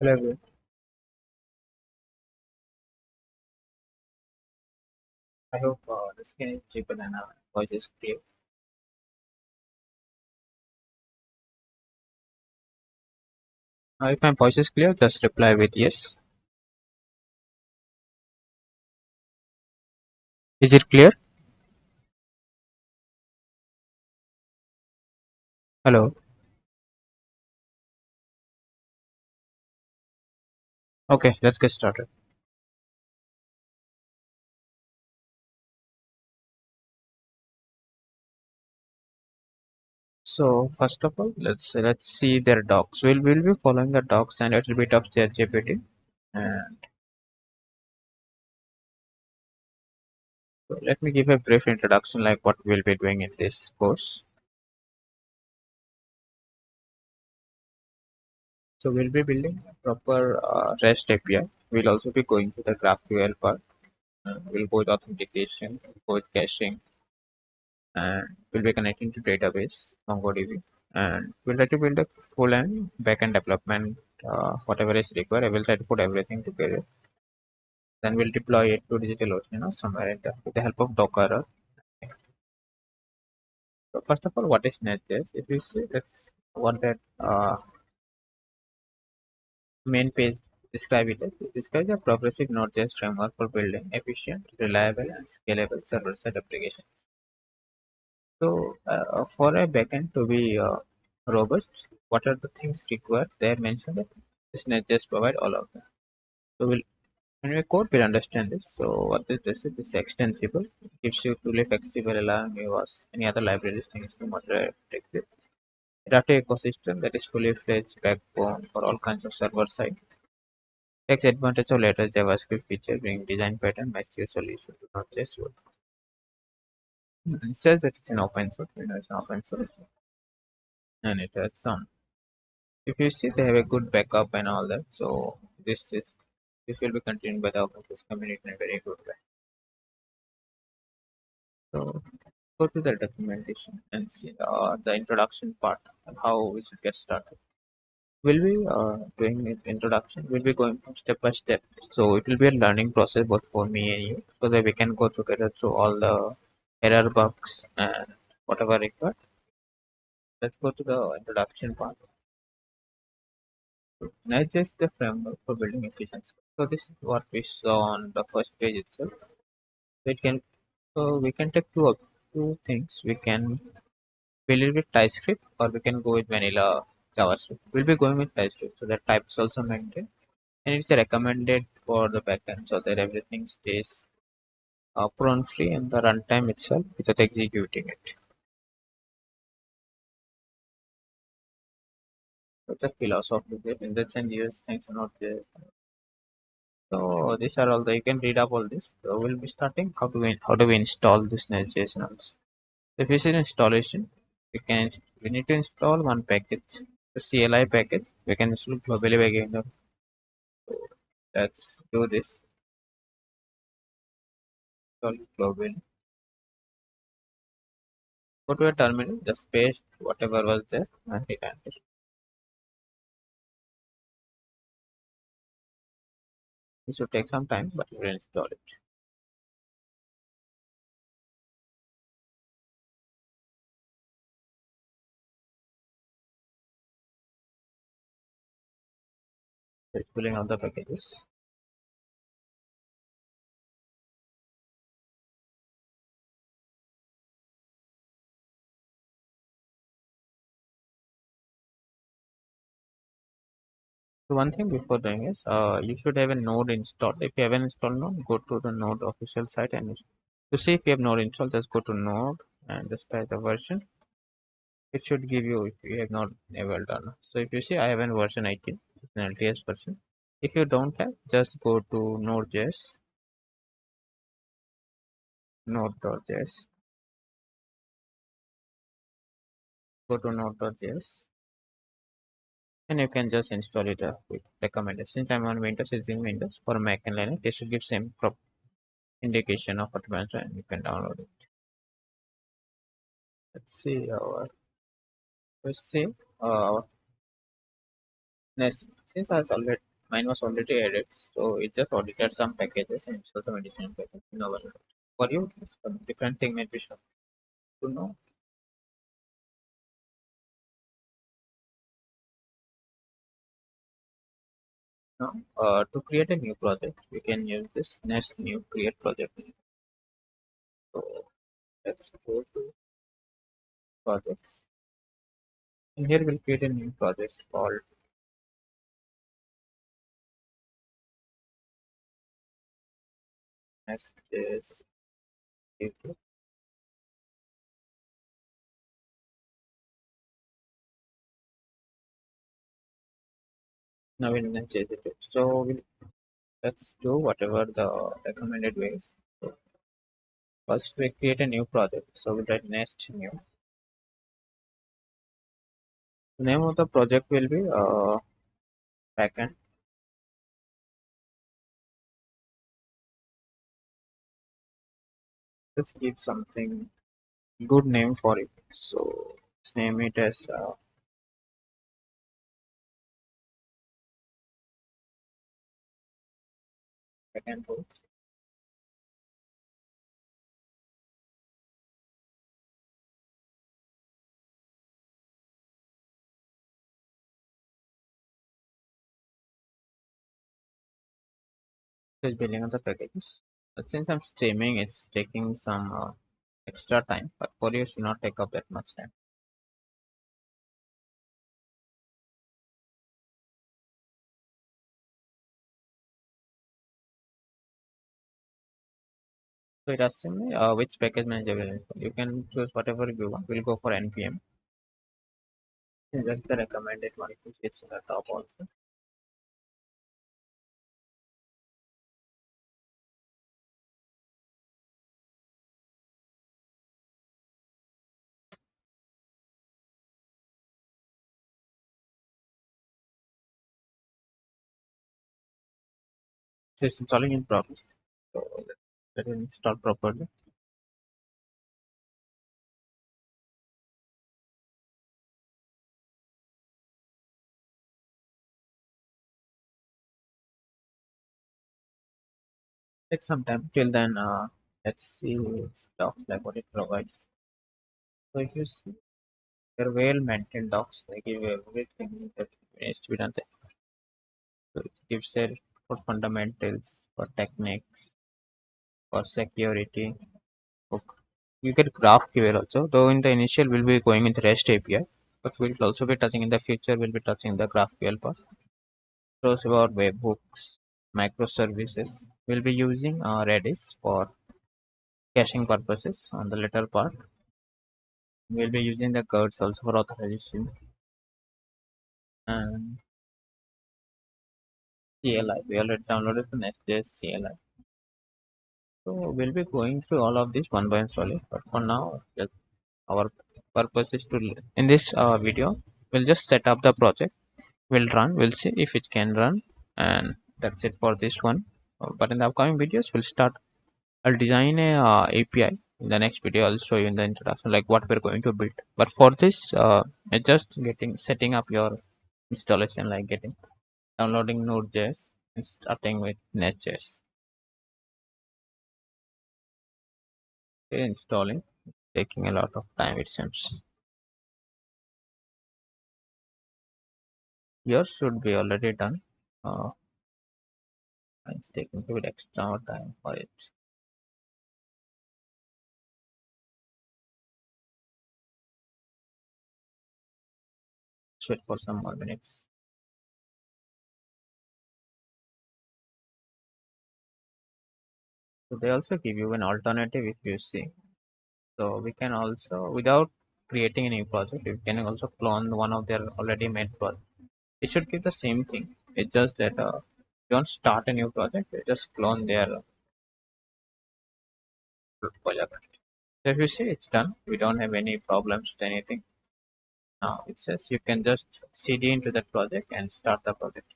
Hello everyone. I hope the skin is cheaper and voice is clear. If my voice is clear, just reply with yes. Is it clear? Hello. Okay, let's get started. So first of all, let's see their docs. We'll be following the docs and a little bit of ChatGPT. And so let me give a brief introduction, like what we'll be doing in this course. So we'll be building a proper REST API. We'll also be going to the GraphQL part. We'll go with authentication, go with caching, and we'll be connecting to database MongoDB, and we'll try to build a full and backend development, whatever is required. I will try to put everything together. Then we'll deploy it to DigitalOcean or somewhere with the help of Docker. So first of all, what is NestJS? If you see, that's what that main page describe it as. It describes a progressive Node.js framework for building efficient, reliable, and scalable server-side applications. So, for a backend to be robust, what are the things required? They have mentioned that this net just provide all of them. So, when we code, we'll understand this. So, what is this? It is extensible. It gives you truly flexible, allowing you as any other libraries things to moderate it. Data ecosystem that is fully fledged backbone for all kinds of server side. Takes advantage of latest JavaScript feature, bring design pattern match your solution to not just work. It says that it's an open source. It's an open source, and it has some. If you see, they have a good backup and all that. So this will be continued by the open source community in a very good way. So go to the documentation and see the introduction part and how we should get started. We'll be doing it introduction. We'll be going from step by step. So it will be a learning process both for me and you, so that we can go together through all the error bugs and whatever required. Let's go to the introduction part. Not just the framework for building efficiency. So this is what we saw on the first page itself. It can we can take two things. We can build it with TypeScript or we can go with vanilla JavaScript. We'll be going with TypeScript so that type is also maintained, and it's recommended for the backend so that everything stays prone free in the runtime itself without executing it. That's a philosophy there. In that sense, yes, things are not there. So these are all the you can read up all this. So we'll be starting how do we install this Nest.js. If you see installation, we need to install one package, the CLI package. We can install globally again. Let's do this. Install globally. Go to a terminal, just paste whatever was there and hit enter. This will take some time, but we'll install it. So it's pulling out the packages. So one thing before doing is, you should have a node installed. If you haven't installed node, go to the node official site and to see if you have node installed, just go to node and just type the version. It should give you if you have not ever done. So if you see, I have an version 18, it's an LTS version. If you don't have, just go to Node.js, Node.js, go to Node.js, and you can just install it with recommended. Since I'm on Windows, it's in Windows. For Mac and Linux, they should give same indication of advanced, and you can download it. Let's see our let's see uh, next. Since I already mine was already added, so it just audited some packages and installed some additional packages in our. For you, some different thing maybe should to know. Now, to create a new project, we can use this nest new create project. So let's go to projects. And here we'll create a new project called NestJS. Now we'll change it. So let's do whatever the recommended ways. So first we create a new project. So we'll write nest new. The name of the project will be backend. Let's give something good name for it. So let's name it as backend tool. Just building of the packages. But since I'm streaming, it's taking some extra time. But for you, it should not take up that much time. So it asks me which package manager will install. You can choose whatever you want. We'll go for npm. Since that's the recommended one, it's in the top also. So it's installing in progress. So let it install properly. Take some time. Till then, let's see docs like what it provides. So if you see, they're well maintained docs. They give you everything that needs to be done there. So it gives there for fundamentals, for techniques, for security. For, you get GraphQL also. Though in the initial we'll be going with REST API, but we'll also be touching in the future. We'll be touching the GraphQL part. Shows about webhooks, microservices. We'll be using Redis for caching purposes on the later part. We'll be using the codes also for authorization and CLI. We already downloaded the NestJS CLI. So we'll be going through all of this one by one slowly. But for now, just our purpose is to in this video, we'll just set up the project. We'll run. We'll see if it can run, and that's it for this one. But in the upcoming videos, we'll start. I'll design a API. In the next video, I'll show you in the introduction like what we're going to build. But for this, it's just getting setting up your installation, like getting downloading Node.js and starting with NestJS. Okay, installing, taking a lot of time it seems. Yours should be already done. Uh, it's taking a bit extra time for it. Let's wait for some more minutes. So they also give you an alternative if you see. So we can also, without creating a new project, we can also clone one of their already made project. It should give the same thing. It's just that you don't start a new project, you just clone their project. So if you see it's done, we don't have any problems with anything. Now it says you can just cd into that project and start the project.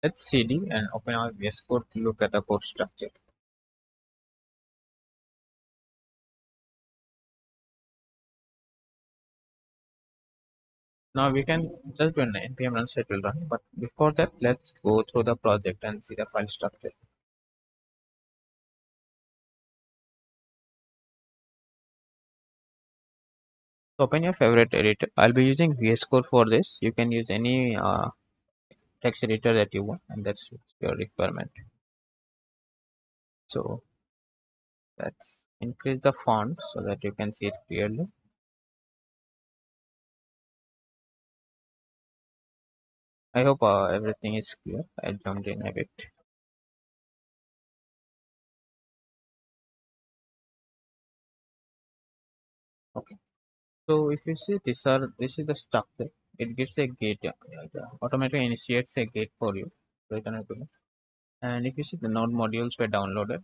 Let's cd and open our VS Code to look at the code structure. Now we can just do an npm run set will run, but before that, let's go through the project and see the file structure. So open your favorite editor. I'll be using VS Code for this. You can use any text editor that you want, and that's your requirement. So let's increase the font so that you can see it clearly. I hope everything is clear. I jumped in a bit. Okay. So if you see this is the structure. It gives a gate. Automatically initiates a gate for you. So you can open it. And if you see the node modules were downloaded.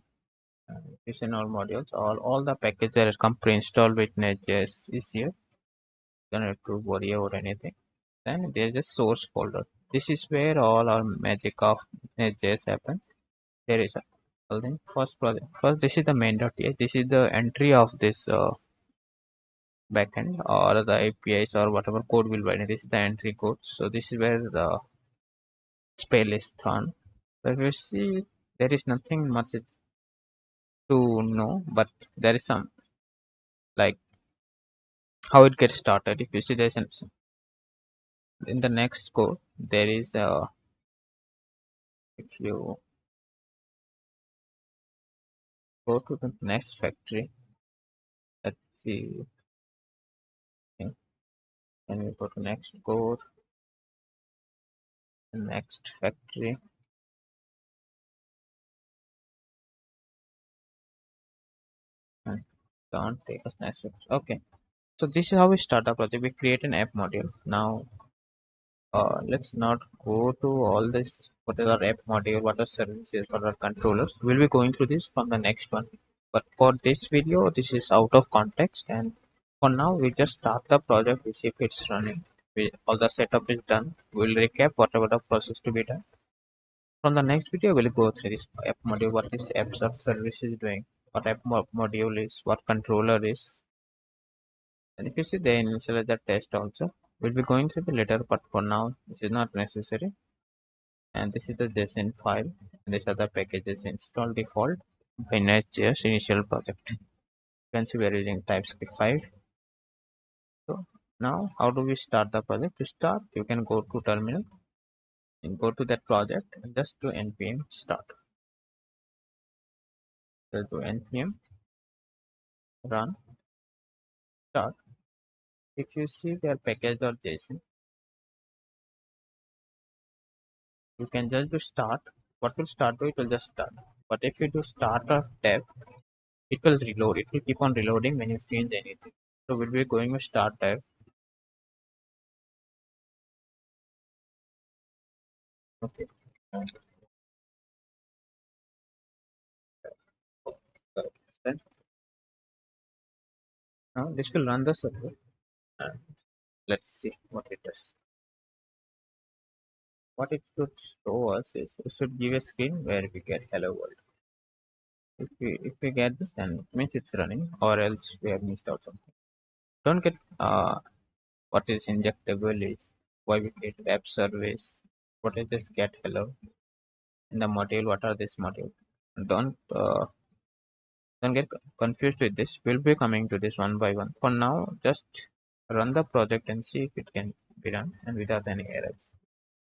If you see node modules, all the packages that come pre-installed with NestJS is here. You don't have to worry about anything. Then there's a source folder. This is where all our magic of NestJS happens. There is a thing. First project. First, this is the main.ts. This is the entry of this backend or the APIs or whatever code will bind. This is the entry code. So this is where the spell is thrown. So if you see, there is nothing much to know, but there is some like how it gets started. If you see, there's in the next code there is a if you go to the next factory, let's see, and we go to next code, the next factory, and don't take us next factory. Okay, so this is how we start our project. We create an app module. Now let's not go to all this. What is our app module? What are services? What are controllers? We'll be going through this from the next one. But for this video, this is out of context. And for now, we just start the project. We see if it's running. All the setup is done. We'll recap whatever the process to be done. From the next video, we'll go through this app module. What this apps or service is doing. What app module is. What controller is. And if you see, they initialize the test also. We'll be going through the later, but for now, this is not necessary. And this is the JSON file. And these are the packages installed default by NestJS initial project. You can see we're using TypeScript 5. So now how do we start the project? To start, you can go to terminal and go to that project and just do npm start. So do npm run start. If you see their package.json, you can just do start. What will start do? It will just start. But if you do start a tab, it will reload. It will keep on reloading when you change anything. So we'll be going with start tab. Okay. Then now this will run the server. And let's see what it does. What it should show us is it should give a screen where we get hello world. If we get this, then it means it's running, or else we have missed out something. Don't get what is injectable is why we create web service. What is this get hello in the module? What are this module? Don't get confused with this. We'll be coming to this one by one. For now, just run the project and see if it can be done and without any errors.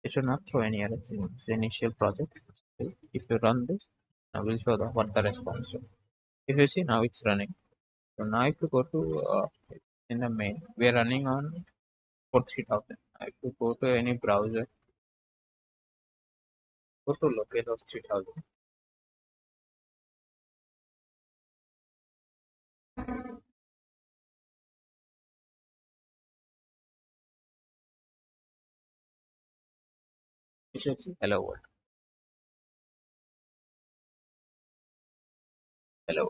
It should not throw any errors in the initial project. So if you run this, I will show what the response is. If you see now it's running. So now if you go to in the main, we are running on for 3000. If you go to any browser, go to localhost 3000. You should see hello world. Hello.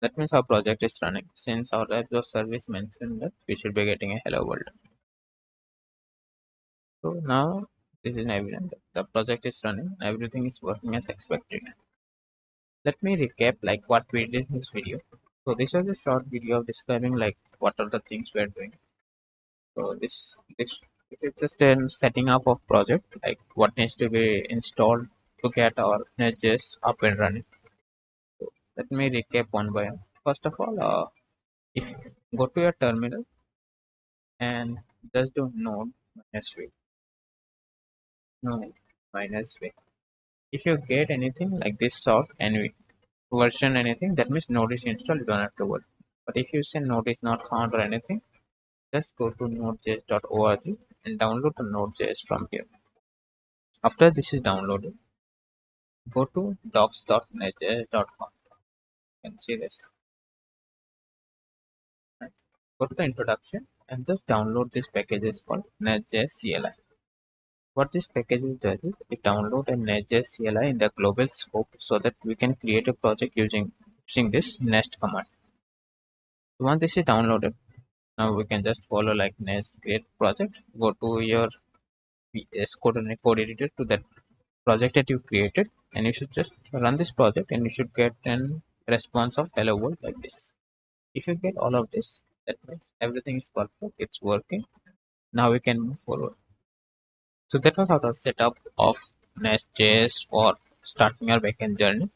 That means our project is running. Since our types of service mentioned that we should be getting a hello world. So now this is evident that the project is running. Everything is working as expected. Let me recap like what we did in this video. So this is a short video of describing like what are the things we are doing. So this It's just a setting up of project, like what needs to be installed to get our NestJS up and running. So let me recap one by one. First of all, if go to your terminal and just do node minus v, node minus v. If you get anything like this sort nv version anything, that means node is installed. You don't have to worry. But if you say node is not found or anything, just go to nodejs.org and download the node.js from here. After this is downloaded, go to docs.netjs.com. You can see this. Right. Go to the introduction and just download this package is called NestJS CLI. What this package does is it download a NestJS CLI in the global scope so that we can create a project using this nest command. So once this is downloaded, now we can just follow like nest create project. Go to your VS Code and code editor to that project that you created, and you should just run this project and you should get an response of hello world like this. If you get all of this, that means everything is perfect, it's working. Now we can move forward. So that was how the setup of Nest.js for starting our backend journey.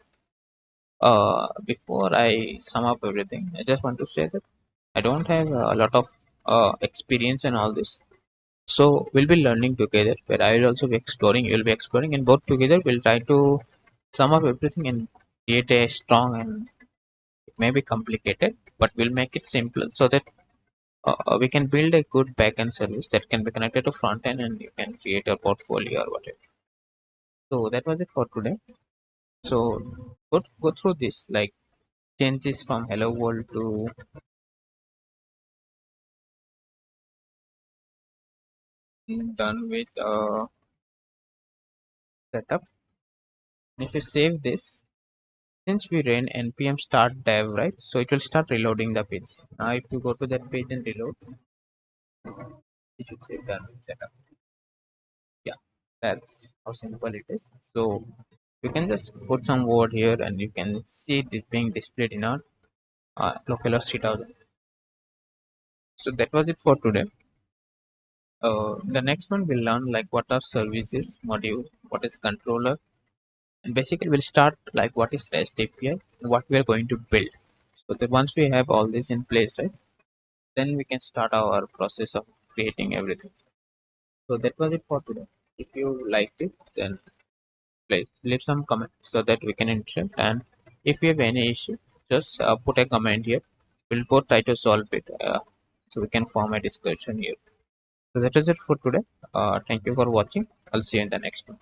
Before I sum up everything, I just want to say that I don't have a lot of experience in all this. So we'll be learning together, where I will also be exploring, you'll be exploring, and both together we'll try to sum up everything and create a strong, and it may be complicated, but we'll make it simple so that we can build a good backend service that can be connected to front end and you can create a portfolio or whatever. So that was it for today. So go through this like changes from hello world to done with setup. If you save this, since we ran npm start dev, right, so it will start reloading the page. Now if you go to that page and reload, you should say done with setup. Yeah, that's how simple it is. So you can just put some word here and you can see it being displayed in our localhost 3000. So that was it for today. The next one we'll learn like what are services module, what is controller, and basically we'll start like what is REST API and what we are going to build. So that once we have all this in place, right, then we can start our process of creating everything. So that was it for today. If you liked it, then please leave some comment so that we can interact. And if you have any issue, just put a comment here. We'll both try to solve it so we can form a discussion here. So that is it for today. Thank you for watching. I'll see you in the next one.